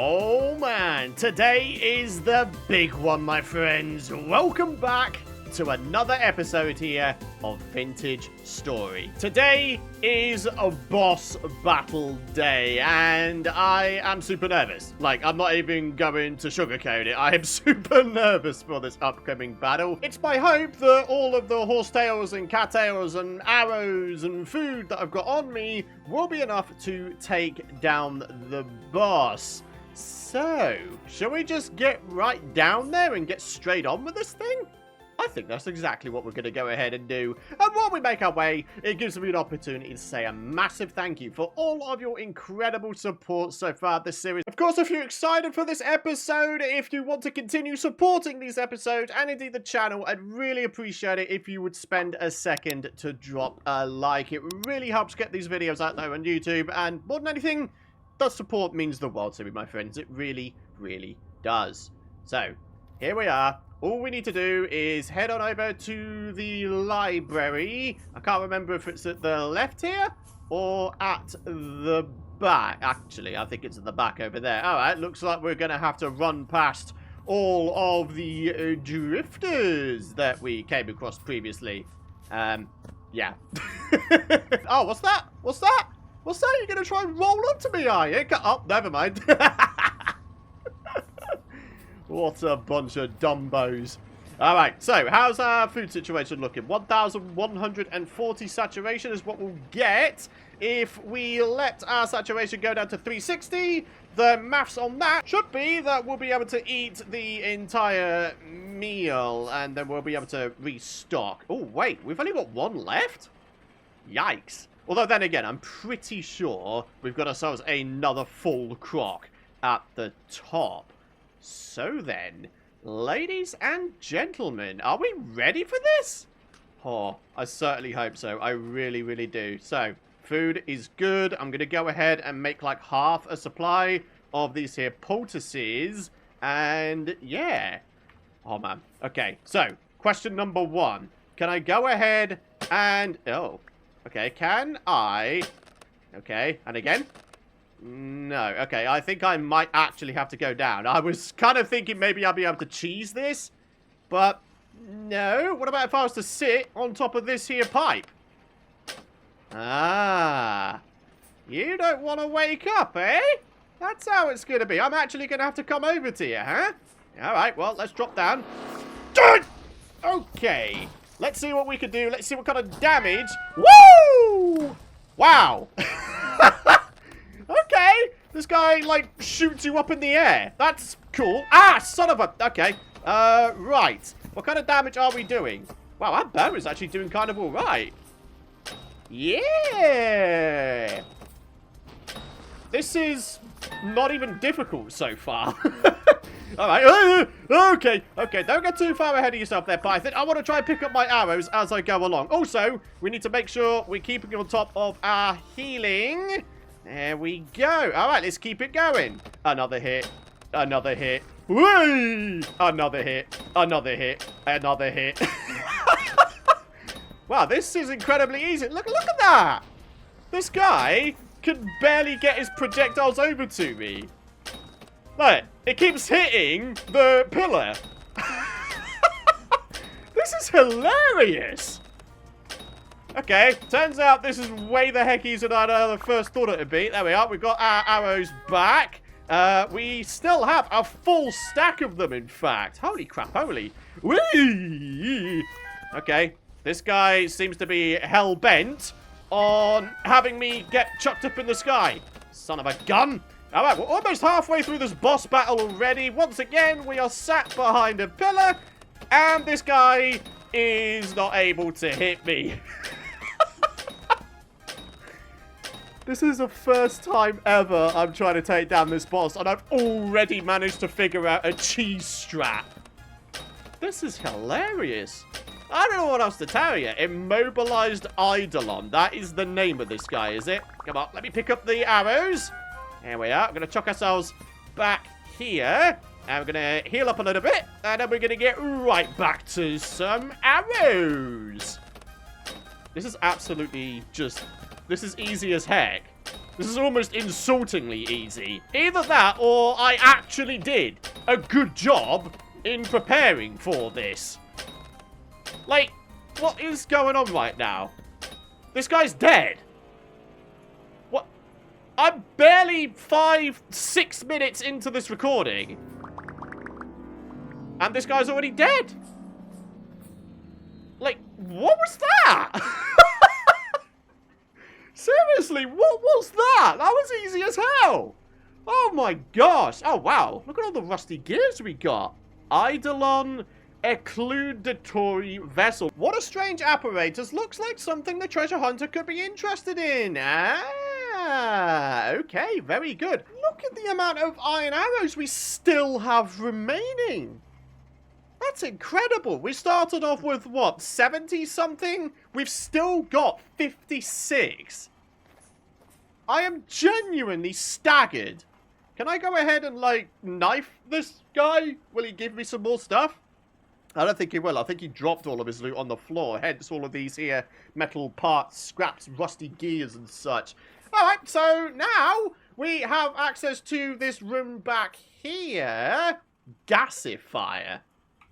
Oh man, today is the big one, my friends. Welcome back to another episode here of Vintage Story. Today is a boss battle day, and I am super nervous. Like, I'm not even going to sugarcoat it. I am super nervous for this upcoming battle. It's my hope that all of the horsetails and cattails and arrows and food that I've got on me will be enough to take down the boss. So, shall we just get right down there and get straight on with this thing? I think that's exactly what we're going to go ahead and do. And while we make our way, it gives me an opportunity to say a massive thank you for all of your incredible support so far this series. Of course, if you're excited for this episode, if you want to continue supporting these episodes and indeed the channel, I'd really appreciate it if you would spend a second to drop a like. It really helps get these videos out there on YouTube, and more than anything, the support means the world to me, my friends. It really, really does. So, here we are. All we need to do is head on over to the library. I can't remember if it's at the left here or at the back. Actually, I think it's at the back over there. All right, looks like we're going to have to run past all of the drifters that we came across previously. Yeah. Oh, what's that? What's that? What's that? You're going to try and roll up to me, are you? Oh, never mind. What a bunch of dumbos. Alright, so how's our food situation looking? 1,140 saturation is what we'll get if we let our saturation go down to 360. The maths on that should be that we'll be able to eat the entire meal and then we'll be able to restock. Oh, wait, we've only got one left? Yikes. Although then again, I'm pretty sure we've got ourselves another full crock at the top. So then, ladies and gentlemen, are we ready for this? Oh, I certainly hope so. I really, really do. So, food is good. I'm going to go ahead and make like half a supply of these here poultices. And yeah. Oh, man. Okay, so, question number 1. Can I go ahead and... Oh, okay. Can I... Okay, and again... No, okay, I think I might actually have to go down. I was kind of thinking maybe I'll be able to cheese this, but no. What about if I was to sit on top of this here pipe? Ah, you don't want to wake up, eh? That's how it's going to be. I'm actually going to have to come over to you, huh? All right, well, let's drop down. Okay, let's see what we can do. Let's see what kind of damage. Woo! Wow. Okay, this guy, like, shoots you up in the air. That's cool. Ah, son of a... Okay, right. What kind of damage are we doing? Wow, our bow is actually doing kind of all right. Yeah. This is not even difficult so far. All right. Okay, don't get too far ahead of yourself there, Python. I want to try and pick up my arrows as I go along. Also, we need to make sure we're keeping on top of our healing. There we go. All right, let's keep it going. Another hit. Another hit. Whee! Another hit. Another hit. Another hit. Wow, this is incredibly easy. Look at that. This guy can barely get his projectiles over to me. Look, it keeps hitting the pillar. This is hilarious. Okay, turns out this is way the heck easier than I first thought it would be. There we are. We've got our arrows back. We still have a full stack of them, in fact. Holy crap, holy. Whee! Okay, this guy seems to be hell-bent on having me get chucked up in the sky. Son of a gun. All right, we're almost halfway through this boss battle already. Once again, we are sat behind a pillar, and this guy is not able to hit me. This is the first time ever I'm trying to take down this boss, and I've already managed to figure out a cheese strat. This is hilarious. I don't know what else to tell you. Immobilised Eidolon. That is the name of this guy, is it? Come on, let me pick up the arrows. Here we are. We're going to chuck ourselves back here. And we're going to heal up a little bit. And then we're going to get right back to some arrows. This is absolutely just... This is easy as heck. This is almost insultingly easy. Either that, or I actually did a good job in preparing for this. Like, what is going on right now? This guy's dead. What? I'm barely 5-6 minutes into this recording. And this guy's already dead. Like, what was that? Seriously, what was that? That was easy as hell. Oh my gosh. Oh wow. Look at all the rusty gears we got. Eidolon Ecludatory Vessel. What a strange apparatus. Looks like something the treasure hunter could be interested in. Ah, okay, very good. Look at the amount of iron arrows we still have remaining. That's incredible. We started off with, what, 70-something? We've still got 56. I am genuinely staggered. Can I go ahead and, like, knife this guy? Will he give me some more stuff? I don't think he will. I think he dropped all of his loot on the floor. Hence all of these here metal parts, scraps, rusty gears and such. Alright, so now we have access to this room back here. Gasifier.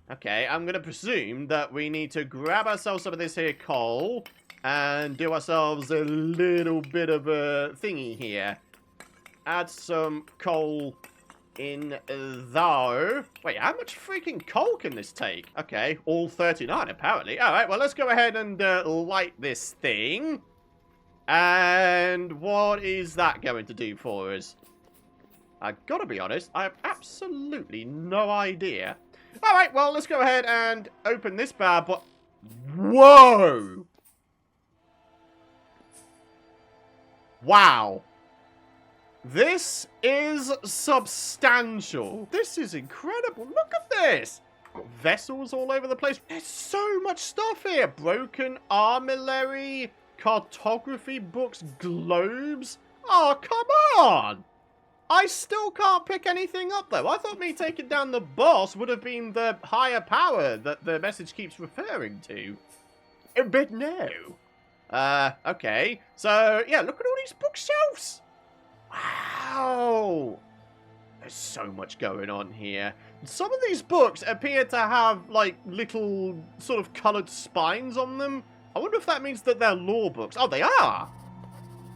Okay, I'm going to presume that we need to grab ourselves some of this here coal and do ourselves a little bit of a thingy here. Add some coal in there. Wait, how much freaking coal can this take? Okay, all 39 apparently. Alright, well, let's go ahead and light this thing. And what is that going to do for us? I've got to be honest, I have absolutely no idea. Alright, well, let's go ahead and open this bad boy. Whoa! Wow. This is substantial. This is incredible. Look at this. Got vessels all over the place. There's so much stuff here. Broken armillary, cartography books, globes. Oh, come on. I still can't pick anything up, though. I thought me taking down the boss would have been the higher power that the message keeps referring to. But no. Okay. So, yeah, look at all these bookshelves. Wow. There's so much going on here. Some of these books appear to have, like, little sort of coloured spines on them. I wonder if that means that they're lore books. Oh, they are.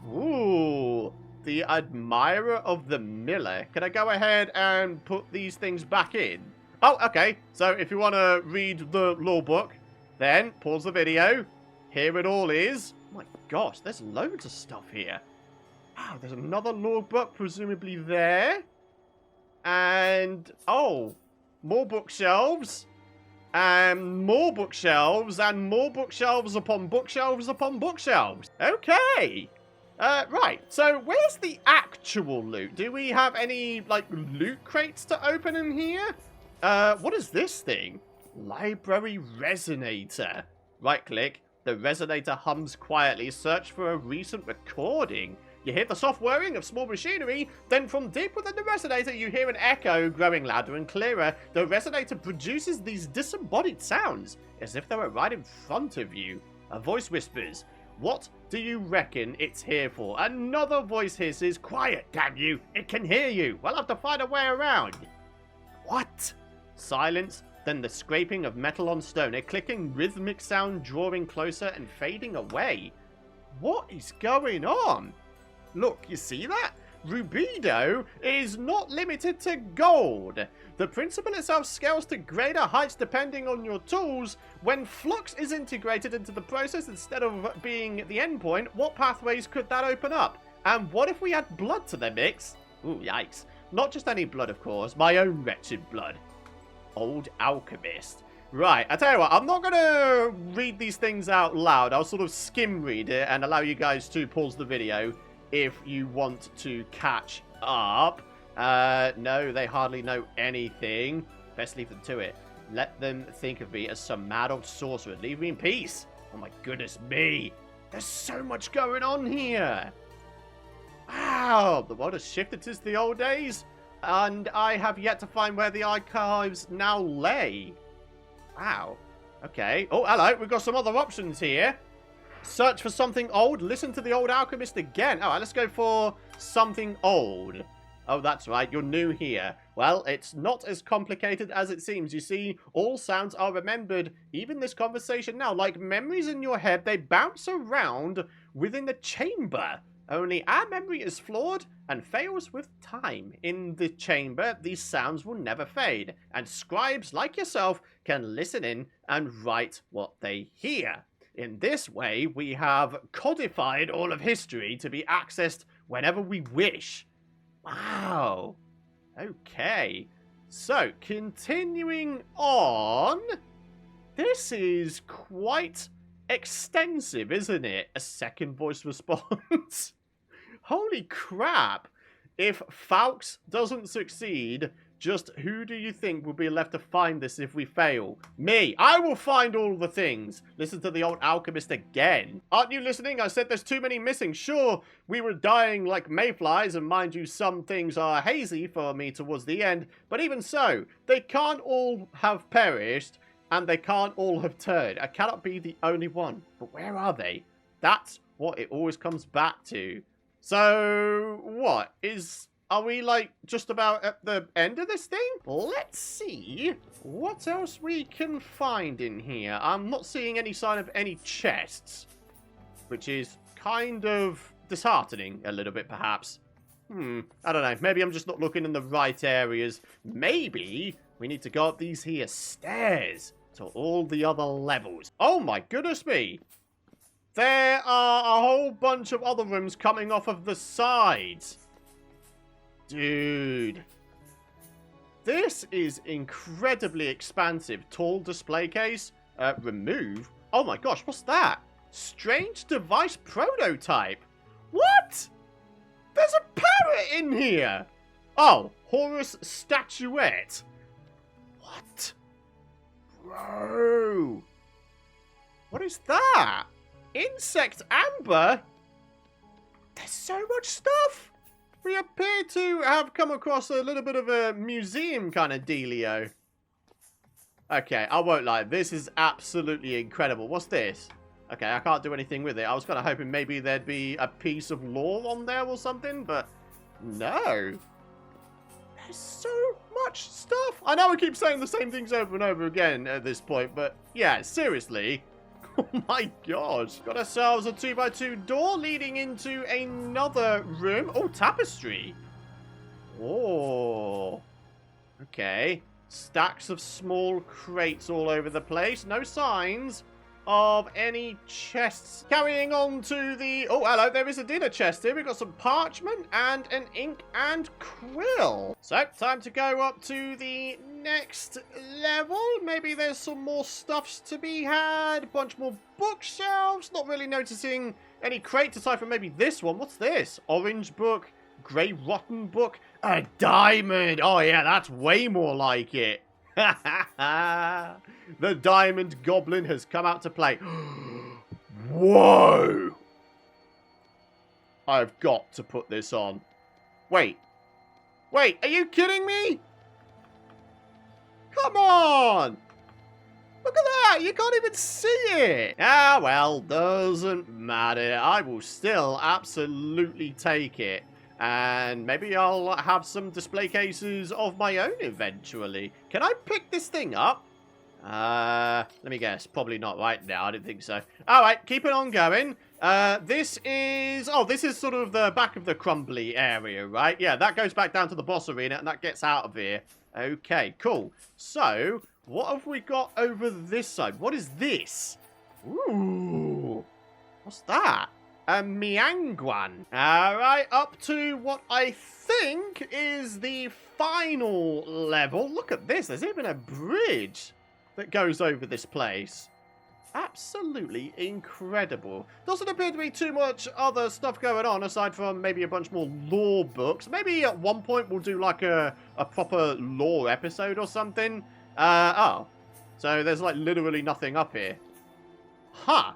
Ooh. The Admirer of the Miller. Can I go ahead and put these things back in? Oh, okay. So if you want to read the lore book, then pause the video. Here it all is. Oh my gosh, there's loads of stuff here. Wow, there's another lore book presumably there. And, oh, more bookshelves. And more bookshelves. And more bookshelves upon bookshelves upon bookshelves. Okay. Right, so where's the actual loot? Do we have any, like, loot crates to open in here? What is this thing? Library resonator. Right-click. The resonator hums quietly. Search for a recent recording. You hear the soft whirring of small machinery. Then from deep within the resonator, you hear an echo growing louder and clearer. The resonator produces these disembodied sounds, as if they were right in front of you. A voice whispers, "What do you reckon it's here for?" Another voice hisses, "Quiet, damn you! It can hear you! We'll have to find a way around." What? Silence, then the scraping of metal on stone, a clicking rhythmic sound drawing closer and fading away. What is going on? Look, you see that? Rubido is not limited to gold. The principle itself scales to greater heights depending on your tools. When flux is integrated into the process instead of being the endpoint, what pathways could that open up? And what if we add blood to the mix? Ooh, yikes. Not just any blood, of course. My own wretched blood. Old alchemist. Right, I tell you what, I'm not going to read these things out loud. I'll sort of skim read it and allow you guys to pause the video if you want to catch up. No, they hardly know anything. Best leave them to it. Let them think of me as some mad old sorcerer. Leave me in peace. Oh my goodness me. There's so much going on here. Wow, the world has shifted since the old days. And I have yet to find where the archives now lay. Wow. Okay. Oh, hello. We've got some other options here. Search for something old. Listen to the old alchemist again. All right, let's go for something old. Oh, that's right. You're new here. Well, it's not as complicated as it seems. You see, all sounds are remembered. Even this conversation now, like memories in your head, they bounce around within the chamber. Only our memory is flawed and fails with time. In the chamber, these sounds will never fade. And scribes like yourself can listen in and write what they hear. In this way, we have codified all of history to be accessed whenever we wish. Wow. Okay. So, continuing on. This is quite extensive, isn't it? A second voice response. Holy crap. If Fawkes doesn't succeed, just who do you think will be left to find this if we fail? Me. I will find all the things. Listen to the old alchemist again. Aren't you listening? I said there's too many missing. Sure, we were dying like mayflies, and mind you, some things are hazy for me towards the end, but even so, they can't all have perished, and they can't all have turned. I cannot be the only one. But where are they? That's what it always comes back to. So, what? Are we, like, just about at the end of this thing? Let's see what else we can find in here. I'm not seeing any sign of any chests, which is kind of disheartening a little bit, perhaps. I don't know. Maybe I'm just not looking in the right areas. Maybe we need to go up these here stairs to all the other levels. Oh, my goodness me. There are a whole bunch of other rooms coming off of the sides. Dude. This is incredibly expansive. Tall display case. Remove. Oh my gosh, what's that? Strange device prototype. What? There's a parrot in here. Oh, Horus statuette. What? Bro. What is that? Insect amber? There's so much stuff. We appear to have come across a little bit of a museum kind of dealio. Okay, I won't lie. This is absolutely incredible. What's this? Okay, I can't do anything with it. I was kind of hoping maybe there'd be a piece of lore on there or something, but no. There's so much stuff. I know I keep saying the same things over and over again at this point, but yeah, seriously. Oh my gosh. Got ourselves a 2x2 door leading into another room. Oh, tapestry. Oh. Okay. Stacks of small crates all over the place. No signs of any chests. Carrying on to the... Oh, hello. There is a dinner chest here. We've got some parchment and an ink and quill. So, time to go up to the next level. Maybe there's some more stuffs to be had. A bunch more bookshelves. Not really noticing any crates aside from maybe this one. What's this? Orange book. Grey rotten book. A diamond. Oh, yeah, that's way more like it. The diamond goblin has come out to play. Whoa! I've got to put this on. Wait. Wait, are you kidding me? Come on! Look at that! You can't even see it! Ah, well, doesn't matter. I will still absolutely take it. And maybe I'll have some display cases of my own eventually. Can I pick this thing up? Let me guess. Probably not right now. I didn't think so. Alright, keep it on going. This is... Oh, this is sort of the back of the crumbly area, right? Yeah, that goes back down to the boss arena and that gets out of here. Okay, cool. So, what have we got over this side? What is this? Ooh. What's that? A Mianguan. Alright, up to what I think is the final level. Look at this. There's even a bridge that goes over this place. Absolutely incredible. Doesn't appear to be too much other stuff going on aside from maybe a bunch more lore books. Maybe at one point we'll do like a proper lore episode or something. Oh. So there's like literally nothing up here. Huh.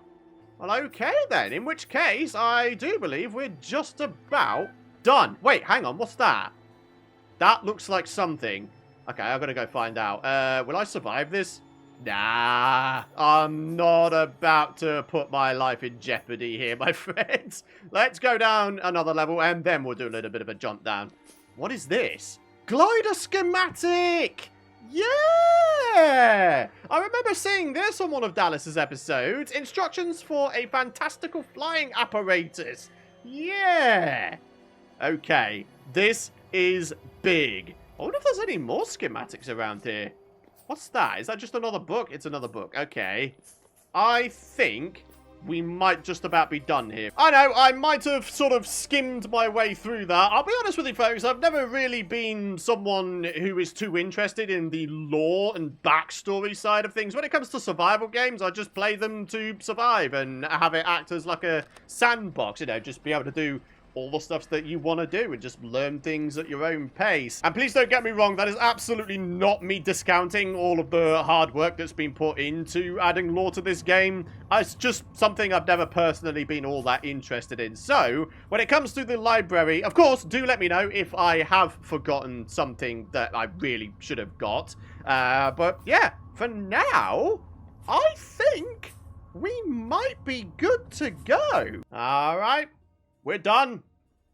Well, okay then. In which case, I do believe we're just about done. Wait, hang on. What's that? That looks like something. Okay, I've got to go find out. Will I survive this? Nah, I'm not about to put my life in jeopardy here, my friends. Let's go down another level, and then we'll do a little bit of a jump down. What is this? Glider schematic! Yeah! I remember seeing this on one of Dallas's episodes. Instructions for a fantastical flying apparatus. Yeah! Okay, this is big. I wonder if there's any more schematics around here. What's that? Is that just another book? It's another book. Okay. I think we might just about be done here. I know, I might have sort of skimmed my way through that. I'll be honest with you, folks. I've never really been someone who is too interested in the lore and backstory side of things. When it comes to survival games, I just play them to survive and have it act as like a sandbox, you know, just be able to do all the stuff that you want to do and just learn things at your own pace. And please don't get me wrong, that is absolutely not me discounting all of the hard work that's been put into adding lore to this game. It's just something I've never personally been all that interested in. So, when it comes to the library, of course, do let me know if I have forgotten something that I really should have got. But yeah, for now, I think we might be good to go. All right. We're done.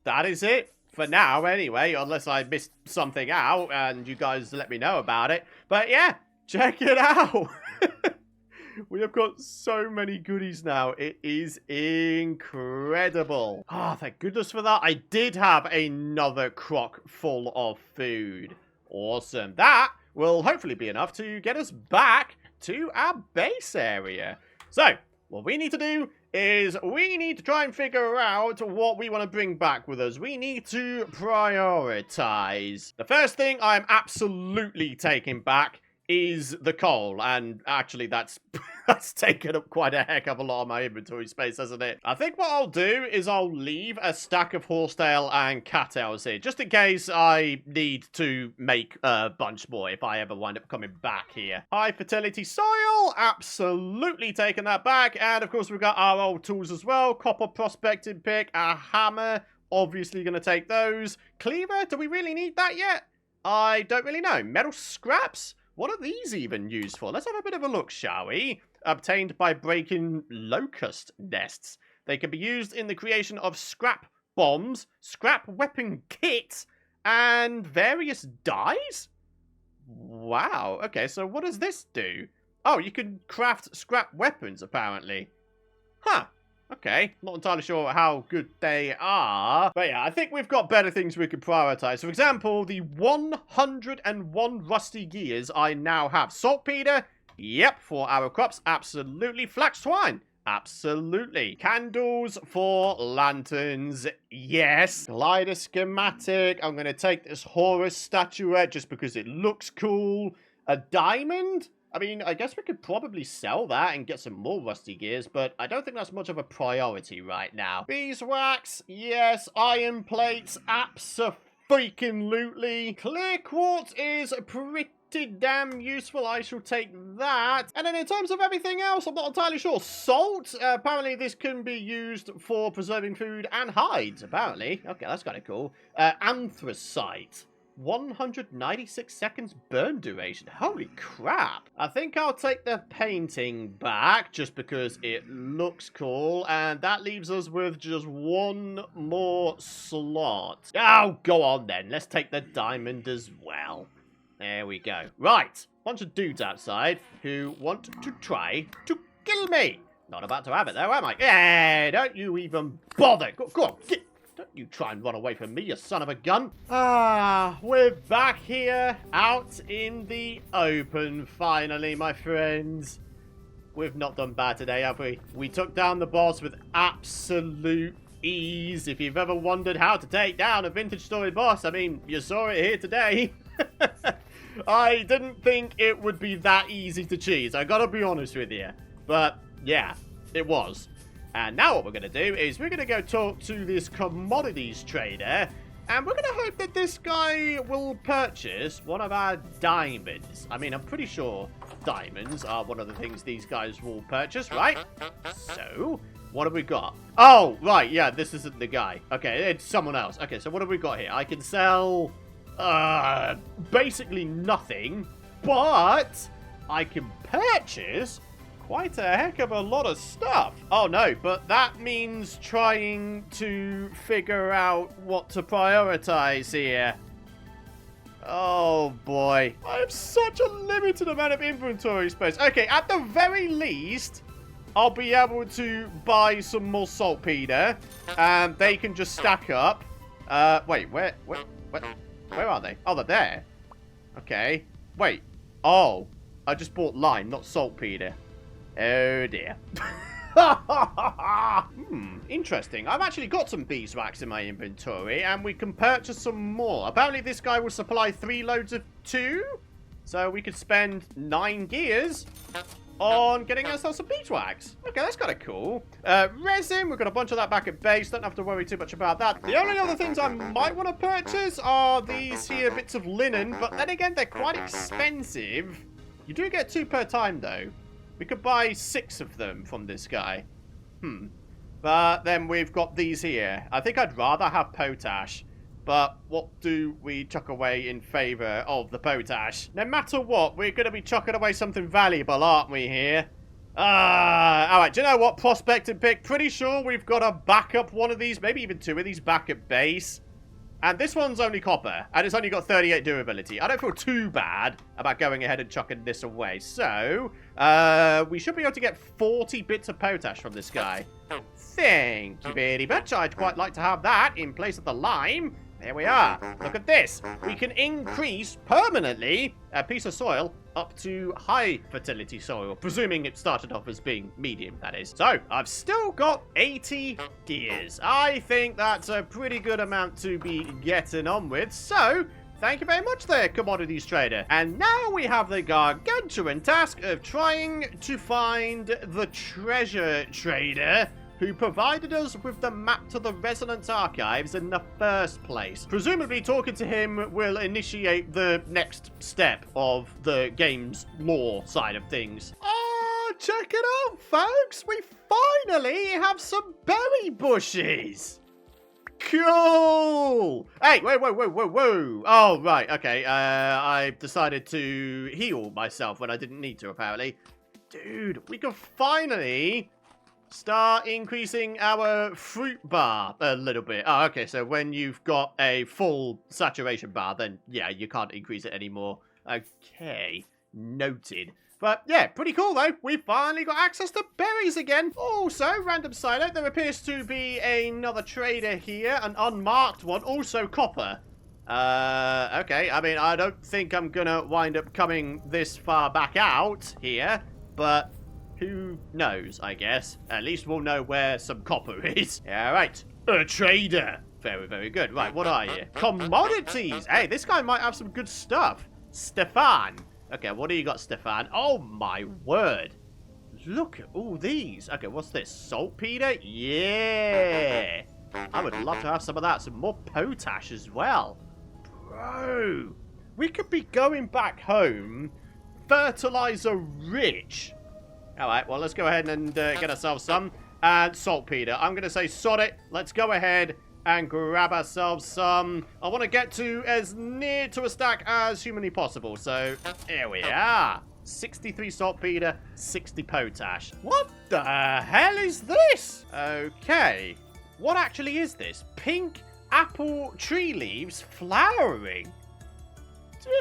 That is it. For now, anyway, unless I missed something out and you guys let me know about it. But yeah, check it out. We have got so many goodies now. It is incredible. Ah, thank goodness for that. I did have another crock full of food. Awesome. That will hopefully be enough to get us back to our base area. So, what we need to do is we need to try and figure out what we want to bring back with us. We need to prioritize. The first thing I'm absolutely taking back is the coal, and actually that's taken up quite a heck of a lot of my inventory space, hasn't it? I think what I'll do is I'll leave a stack of horsetail and cattails here, just in case I need to make a bunch more if I ever wind up coming back here. High fertility soil, absolutely taking that back, and of course we've got our old tools as well. Copper prospecting pick, a hammer, obviously going to take those. Cleaver, do we really need that yet? I don't really know. Metal scraps? What are these even used for? Let's have a bit of a look, shall we? Obtained by breaking locust nests. They can be used in the creation of scrap bombs, scrap weapon kits, and various dyes? Wow. Okay, so what does this do? Oh, you can craft scrap weapons, apparently. Huh. Okay, not entirely sure how good they are. But yeah, I think we've got better things we could prioritize. For example, the 101 rusty gears I now have. Saltpeter, yep, for our crops, absolutely. Flax twine, absolutely. Candles for lanterns, yes. Glider schematic, I'm going to take this Horus statuette just because it looks cool. A diamond? I mean, I guess we could probably sell that and get some more rusty gears, but I don't think that's much of a priority right now. Beeswax, yes. Iron plates, abso-freaking-lutely. Clear quartz is pretty damn useful. I shall take that. And then in terms of everything else, I'm not entirely sure. Salt, apparently this can be used for preserving food and hides, apparently. Okay, that's kind of cool. Anthracite. 196 seconds burn duration. Holy crap. I think I'll take the painting back just because it looks cool. And that leaves us with just one more slot. Oh, go on then. Let's take the diamond as well. There we go. Right. Bunch of dudes outside who want to try to kill me. Not about to have it though, am I? Yeah, don't you even bother. Go on, get. Don't you try and run away from me, you son of a gun. Ah, we're back here, out in the open, finally, my friends. We've not done bad today, have we? We took down the boss with absolute ease. If you've ever wondered how to take down a vintage story boss, I mean, you saw it here today. I didn't think it would be that easy to cheese, I gotta be honest with you. But, yeah, it was. And now what we're going to do is we're going to go talk to this commodities trader. And we're going to hope that this guy will purchase one of our diamonds. I mean, I'm pretty sure diamonds are one of the things these guys will purchase, right? So, what have we got? Oh, right, yeah, this isn't the guy. Okay, it's someone else. Okay, so what have we got here? I can sell, basically nothing. But I can purchase quite a heck of a lot of stuff. Oh no, but that means trying to figure out what to prioritize here. Oh boy, I have such a limited amount of inventory space. Okay, at the very least, I'll be able to buy some more saltpeter, and they can just stack up. Wait, where are they? Oh, they're there. Okay, wait. Oh, I just bought lime, not saltpeter. Oh dear. Interesting. I've actually got some beeswax in my inventory, and we can purchase some more. Apparently this guy will supply 3 loads of 2, so we could spend 9 gears on getting ourselves some beeswax. Okay, that's kind of cool. Resin, we've got a bunch of that back at base. Don't have to worry too much about that. The only other things I might want to purchase are these here bits of linen, but then again, they're quite expensive. You do get 2 per time, though. We could buy 6 of them from this guy. But then we've got these here. I think I'd rather have potash. But what do we chuck away in favor of the potash? No matter what, we're going to be chucking away something valuable, aren't we, here? Alright, do you know what? Prospecting pick. Pretty sure we've got to back up one of these, maybe even 2 of these back at base. And this one's only copper, and it's only got 38 durability. I don't feel too bad about going ahead and chucking this away. So, we should be able to get 40 bits of potash from this guy. Thank you very much. I'd quite like to have that in place of the lime. There we are. Look at this. We can increase permanently a piece of soil up to high fertility soil, presuming it started off as being medium, that is. So, I've still got 80 gears. I think that's a pretty good amount to be getting on with. So, thank you very much there, commodities trader. And now we have the gargantuan task of trying to find the treasure trader who provided us with the map to the Resonance Archives in the first place. Presumably talking to him will initiate the next step of the game's lore side of things. Oh, check it out, folks! We finally have some berry bushes! Cool! Hey, whoa. Oh, right, okay. I decided to heal myself when I didn't need to, apparently. Dude, we can finally start increasing our fruit bar a little bit. Oh, okay, so when you've got a full saturation bar, then, yeah, you can't increase it anymore. Okay, noted. But, yeah, pretty cool, though. We finally got access to berries again. Also, random side note, there appears to be another trader here, an unmarked one, also copper. Okay, I mean, I don't think I'm gonna wind up coming this far back out here, but who knows, I guess. At least we'll know where some copper is. All right, a trader. Very, very good. Right, what are you? Commodities. Hey, this guy might have some good stuff. Stefan. Okay, what do you got, Stefan? Oh, my word. Look at all these. Okay, what's this? Saltpeter? Yeah. I would love to have some of that. Some more potash as well. Bro. We could be going back home fertilizer rich. All right, well, let's go ahead and get ourselves some. And saltpeter. I'm going to say sod it. Let's go ahead and grab ourselves some. I want to get to as near to a stack as humanly possible. So, here we are. 63 saltpeter, 60 potash. What the hell is this? Okay. What actually is this? Pink apple tree leaves flowering.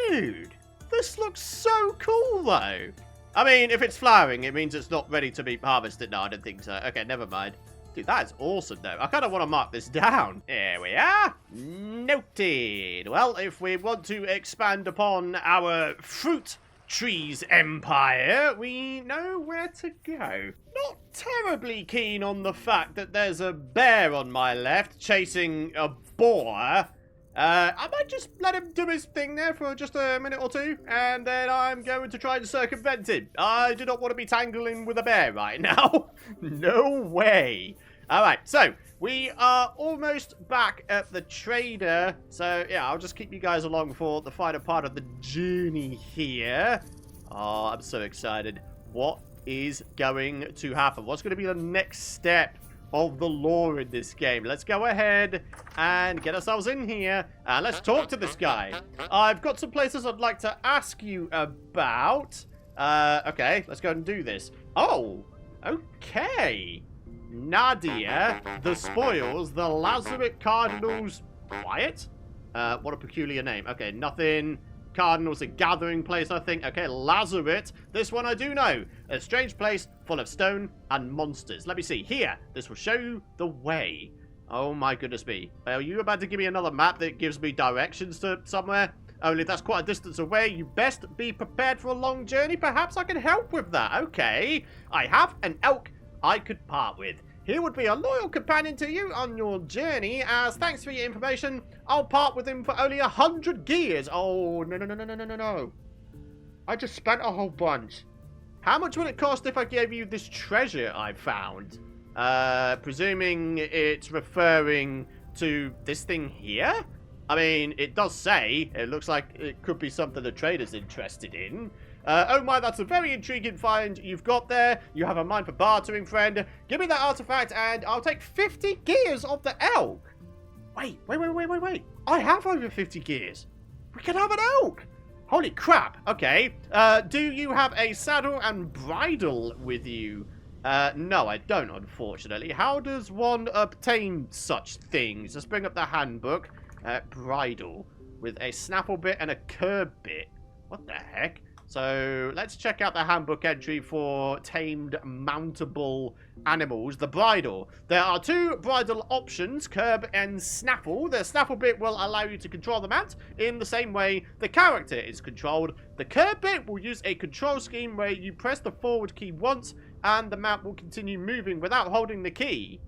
Dude, this looks so cool, though. I mean, if it's flowering, it means it's not ready to be harvested. No, I don't think so. Okay, never mind. Dude, that is awesome, though. I kind of want to mark this down. There we are. Noted. Well, if we want to expand upon our fruit trees empire, we know where to go. Not terribly keen on the fact that there's a bear on my left chasing a boar. I might just let him do his thing there for just a minute or two, and then I'm going to try and circumvent him. I do not want to be tangling with a bear right now. No way. All right, so we are almost back at the trader. So, yeah, I'll just keep you guys along for the final part of the journey here. Oh, I'm so excited. What is going to happen? What's going to be the next step of the lore in this game? Let's go ahead and get ourselves in here and let's talk to this guy. I've got some places I'd like to ask you about. Okay, let's go and do this. Oh, okay. Nadia, the spoils, the Lazaret Cardinals, quiet? What a peculiar name. Okay, nothing. Cardinals, a gathering place, I think. Okay, Lazaret. This one I do know. A strange place full of stone and monsters. Let me see. Here, this will show you the way. Oh my goodness me. Are you about to give me another map that gives me directions to somewhere? Only that's quite a distance away. You best be prepared for a long journey. Perhaps I can help with that. Okay. I have an elk I could part with. He would be a loyal companion to you on your journey, as thanks for your information, I'll part with him for only 100 gears. Oh, no. I just spent a whole bunch. How much would it cost if I gave you this treasure I found? Presuming it's referring to this thing here? I mean, it does say, it looks like it could be something the trader's interested in. Oh my, that's a very intriguing find you've got there. You have a mind for bartering, friend. Give me that artifact and I'll take 50 gears of the elk. Wait. I have over 50 gears. We can have an elk. Holy crap. Okay. Do you have a saddle and bridle with you? No, I don't, unfortunately. How does one obtain such things? Let's bring up the handbook. Bridle with a snaffle bit and a curb bit. What the heck? So let's check out the handbook entry for tamed mountable animals. The bridle. There are two bridle options, curb and snaffle. The snaffle bit will allow you to control the mount in the same way the character is controlled. The curb bit will use a control scheme where you press the forward key once and the mount will continue moving without holding the key.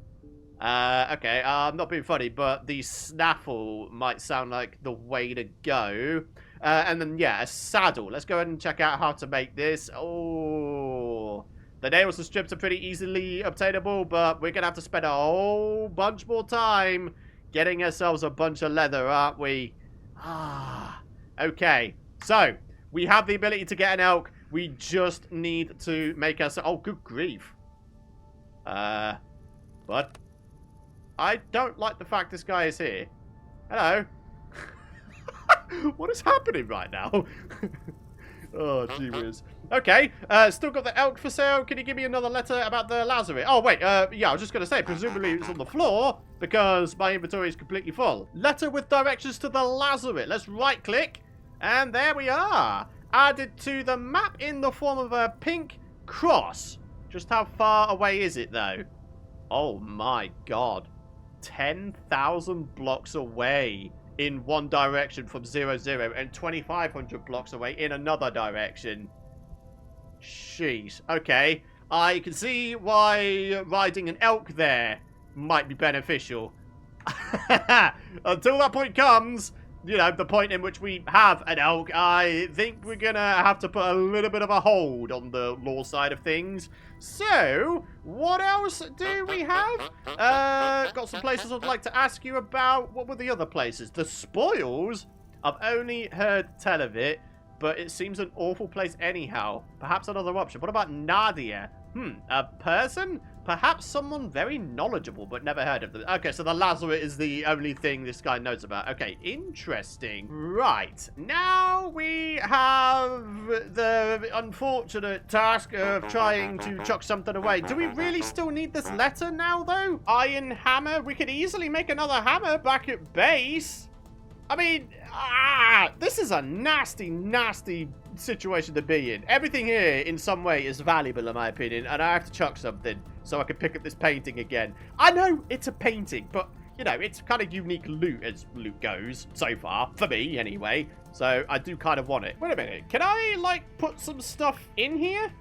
Okay, I'm not being funny, but the snaffle might sound like the way to go. And then, yeah, a saddle. Let's go ahead and check out how to make this. Oh, the nails and strips are pretty easily obtainable, but we're going to have to spend a whole bunch more time getting ourselves a bunch of leather, aren't we? Okay. So, we have the ability to get an elk. We just need to make ourselves... Oh, good grief. What? I don't like the fact this guy is here. Hello. What is happening right now? Oh, gee whiz. Okay, still got the elk for sale. Can you give me another letter about the Lazaret? Oh, wait, yeah, I was just going to say, presumably it's on the floor, because my inventory is completely full. Letter with directions to the Lazaret. Let's right-click, and there we are. Added to the map in the form of a pink cross. Just how far away is it, though? Oh, my God. 10,000 blocks away in one direction from 0, 0, and 2,500 blocks away in another direction. Jeez. Okay. I can see why riding an elk there might be beneficial. Until that point comes, you know, the point in which we have an elk, I think we're gonna have to put a little bit of a hold on the law side of things. So, what else do we have? Got some places I'd like to ask you about. What were the other places? The spoils? I've only heard tell of it, but it seems an awful place anyhow. Perhaps another option. What about Nadia? A person? Perhaps someone very knowledgeable, but never heard of them. Okay, so the Lazaret is the only thing this guy knows about. Okay, interesting. Right, now we have the unfortunate task of trying to chuck something away. Do we really still need this letter now, though? Iron hammer? We could easily make another hammer back at base. I mean, this is a nasty, nasty situation to be in. Everything here, in some way, is valuable, in my opinion, and I have to chuck something so I can pick up this painting again. I know it's a painting, but, you know, it's kind of unique loot as loot goes, so far, for me, anyway, so I do kind of want it. Wait a minute, can I, like, put some stuff in here?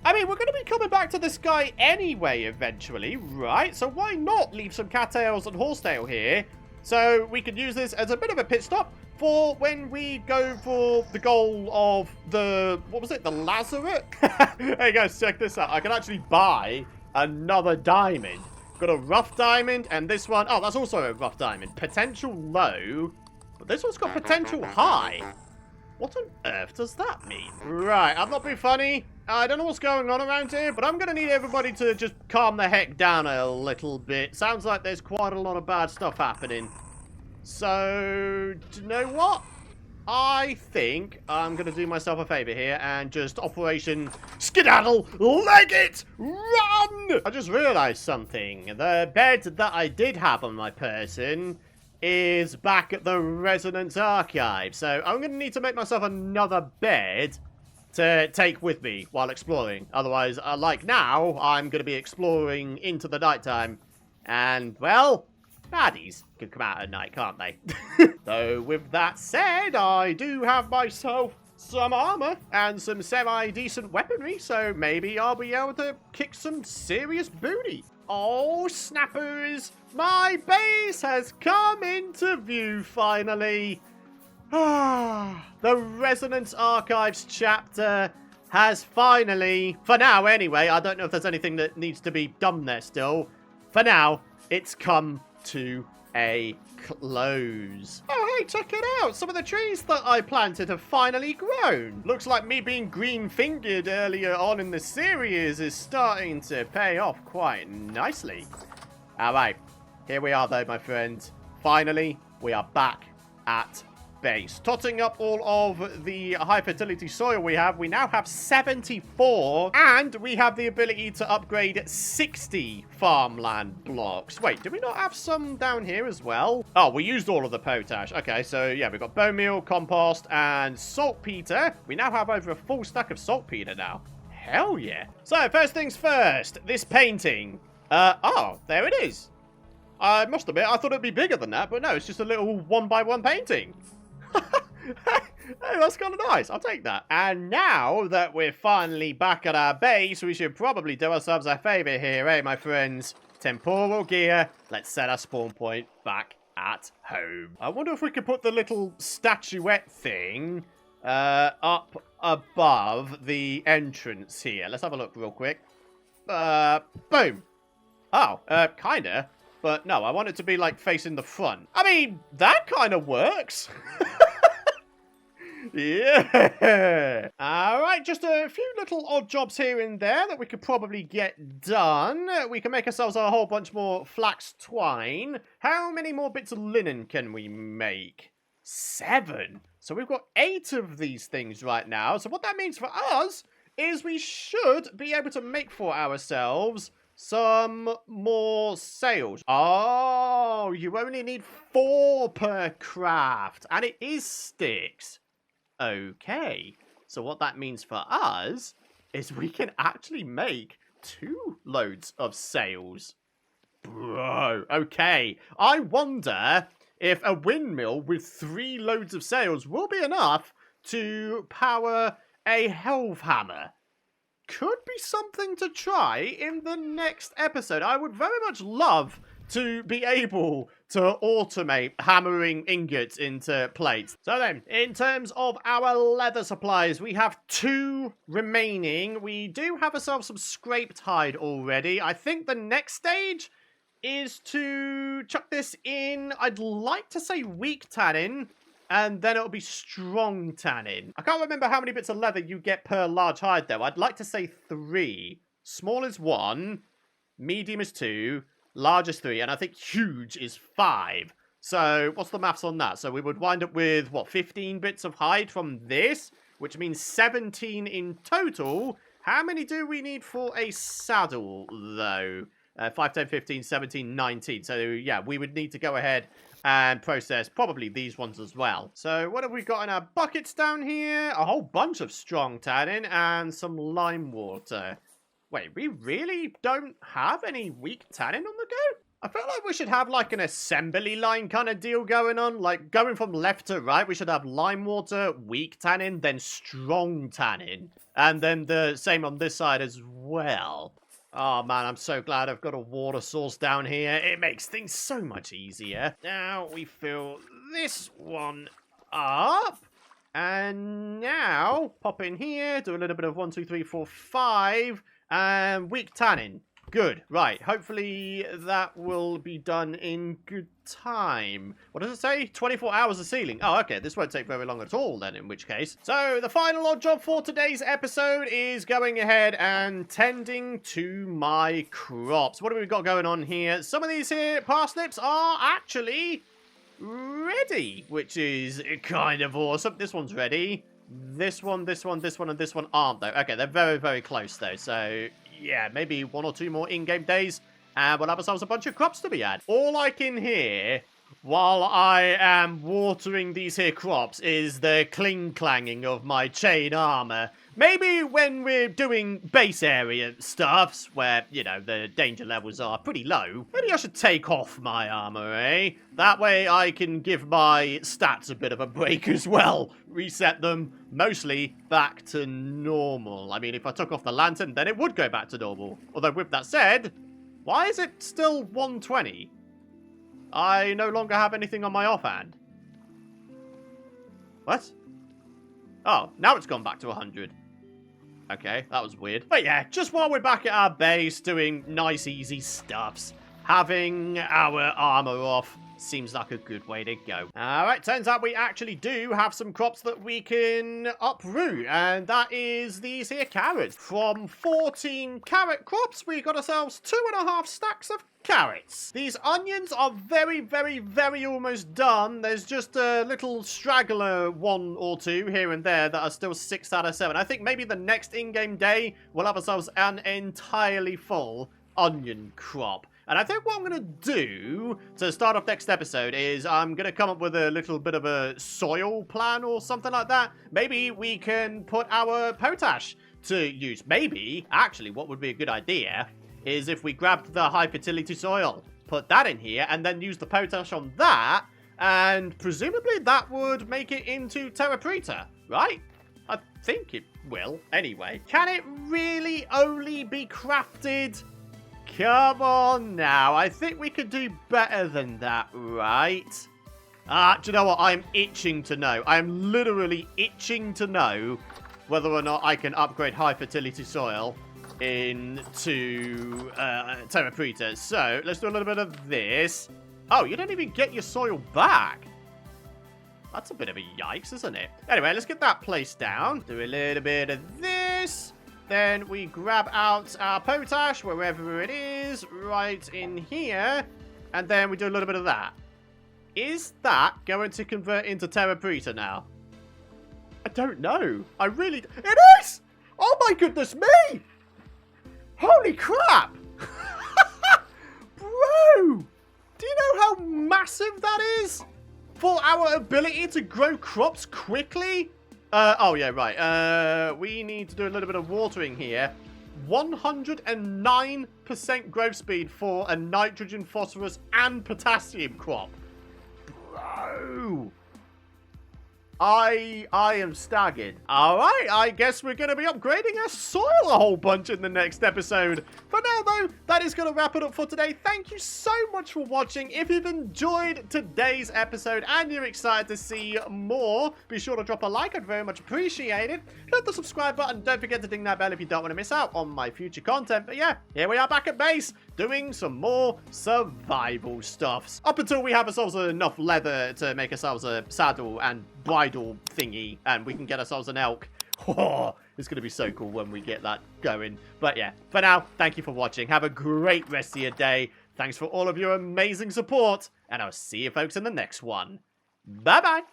I mean, we're going to be coming back to this guy anyway, eventually, right? So why not leave some cattails and horsetail here? So we could use this as a bit of a pit stop for when we go for the goal of the, what was it, the Lazaret? Hey guys, check this out. I can actually buy another diamond. Got a rough diamond, and this one, oh, that's also a rough diamond. Potential low, but this one's got potential high. What on earth does that mean? Right, I'm not being funny. I don't know what's going on around here, but I'm going to need everybody to just calm the heck down a little bit. Sounds like there's quite a lot of bad stuff happening. So, do you know what? I think I'm going to do myself a favor here and just Operation Skedaddle, leg it, run! I just realized something. The bed that I did have on my person is back at the Resonance Archive. So I'm going to need to make myself another bed to take with me while exploring. Otherwise, like now, I'm going to be exploring into the nighttime. And, well, baddies can come out at night, can't they? Though, with that said, I do have myself some armor and some semi-decent weaponry, so maybe I'll be able to kick some serious booty. Oh, snappers! My base has come into view, finally. The Resonance Archives chapter has finally, for now anyway, I don't know if there's anything that needs to be done there still. For now, it's come to a close. Oh, hey, check it out. Some of the trees that I planted have finally grown. Looks like me being green-fingered earlier on in the series is starting to pay off quite nicely. All right, here we are though, my friends. Finally, we are back at base. Totting up all of the high fertility soil we now have 74, and we have the ability to upgrade 60 farmland blocks. Wait, do we not have some down here as well? Oh, we used all of the potash. Okay, so yeah, we've got bone meal, compost, and saltpeter. We now have over a full stack of saltpeter now. Hell yeah. So, first things first, this painting. Oh, there it is. I must admit, I thought it'd be bigger than that, but no, it's just a little 1x1 painting. Hey, that's kind of nice. I'll take that. And now that we're finally back at our base, we should probably do ourselves a favor here, eh, my friends? Temporal gear. Let's set our spawn point back at home. I wonder if we could put the little statuette thing up above the entrance here. Let's have a look real quick. Boom. Oh, kinda. But no, I want it to be, like, facing the front. I mean, that kind of works. Yeah. Alright, just a few little odd jobs here and there that we could probably get done. We can make ourselves a whole bunch more flax twine. How many more bits of linen can we make? 7. So we've got 8 of these things right now. So what that means for us is we should be able to make for ourselves some more sails. Oh, you only need 4 per craft. And it is sticks. Okay. So what that means for us is we can actually make 2 loads of sails. Bro, okay. I wonder if a windmill with 3 loads of sails will be enough to power a Helvhammer. Could be something to try in the next episode. I would very much love to be able to automate hammering ingots into plates. So then, in terms of our leather supplies, we have 2 remaining. We do have ourselves some scraped hide already. I think the next stage is to chuck this in, I'd like to say weak tannin, and then it'll be strong tannin. I can't remember how many bits of leather you get per large hide, though. I'd like to say 3. Small is 1, medium is 2, large is 3, and I think huge is 5. So, what's the maths on that? So, we would wind up with, what, 15 bits of hide from this, which means 17 in total. How many do we need for a saddle, though? 5, 10, 15, 17, 19. So, yeah, we would need to go ahead and process probably these ones as well. So, what have we got in our buckets down here? A whole bunch of strong tannin and some lime water. Wait, we really don't have any weak tannin on the go? I feel like we should have like an assembly line kind of deal going on. Like going from left to right, we should have lime water, weak tannin, then strong tannin. And then the same on this side as well. Oh man, I'm so glad I've got a water source down here. It makes things so much easier. Now we fill this one up. And now, pop in here, do a little bit of 1, 2, 3, 4, 5. And weak tannin. Good. Right. Hopefully that will be done in good time. What does it say? 24 hours of sealing. Oh, okay. This won't take very long at all then, in which case. So, the final odd job for today's episode is going ahead and tending to my crops. What have we got going on here? Some of these here parsnips are actually ready, which is kind of awesome. This one's ready. This one, and this one aren't, though. Okay, they're very, very close, though. So, yeah, maybe 1 or 2 more in-game days, and we'll have ourselves a bunch of crops to be had. All I can hear while I am watering these here crops is the cling-clanging of my chain armor. Maybe when we're doing base area stuffs, where, you know, the danger levels are pretty low, maybe I should take off my armor, eh? That way I can give my stats a bit of a break as well. Reset them mostly back to normal. I mean, if I took off the lantern, then it would go back to normal. Although, with that said, why is it still 120? I no longer have anything on my offhand. What? Oh, now it's gone back to 100. Okay, that was weird. But yeah, just while we're back at our base doing nice, easy stuffs, having our armor off seems like a good way to go. Alright, turns out we actually do have some crops that we can uproot, and that is these here carrots. From 14 carrot crops, we got ourselves 2.5 stacks of carrots. These onions are very, very, very almost done. There's just a little straggler 1 or 2 here and there that are still 6 out of 7. I think maybe the next in-game day we'll have ourselves an entirely full onion crop. And I think what I'm going to do to start off next episode is I'm going to come up with a little bit of a soil plan or something like that. Maybe we can put our potash to use. Maybe, actually, what would be a good idea is if we grabbed the high fertility soil, put that in here, and then use the potash on that, and presumably that would make it into Terra Preta, right? I think it will, anyway. Can it really only be crafted? Come on now, I think we could do better than that, right? Do you know what? I'm itching to know. I'm literally itching to know whether or not I can upgrade high fertility soil into Terra Preta. So, let's do a little bit of this. Oh, you don't even get your soil back. That's a bit of a yikes, isn't it? Anyway, let's get that placed down. Do a little bit of this. Then we grab out our potash, wherever it is, right in here. And then we do a little bit of that. Is that going to convert into Terra Preta now? I don't know. I really... It is! Oh my goodness me! Holy crap! Bro! Do you know how massive that is? For our ability to grow crops quickly? Oh yeah, right. We need to do a little bit of watering here. 109% growth speed for a nitrogen, phosphorus, and potassium crop. Bro! I am staggered. Alright, I guess we're going to be upgrading our soil a whole bunch in the next episode. For now, though, that is going to wrap it up for today. Thank you so much for watching. If you've enjoyed today's episode and you're excited to see more, be sure to drop a like. I'd very much appreciate it. Hit the subscribe button. Don't forget to ding that bell if you don't want to miss out on my future content. But yeah, here we are back at base doing some more survival stuffs. Up until we have ourselves enough leather to make ourselves a saddle and bridle thingy, and we can get ourselves an elk. Oh, it's going to be so cool when we get that going. But yeah, for now, thank you for watching. Have a great rest of your day. Thanks for all of your amazing support, and I'll see you folks in the next one. Bye-bye.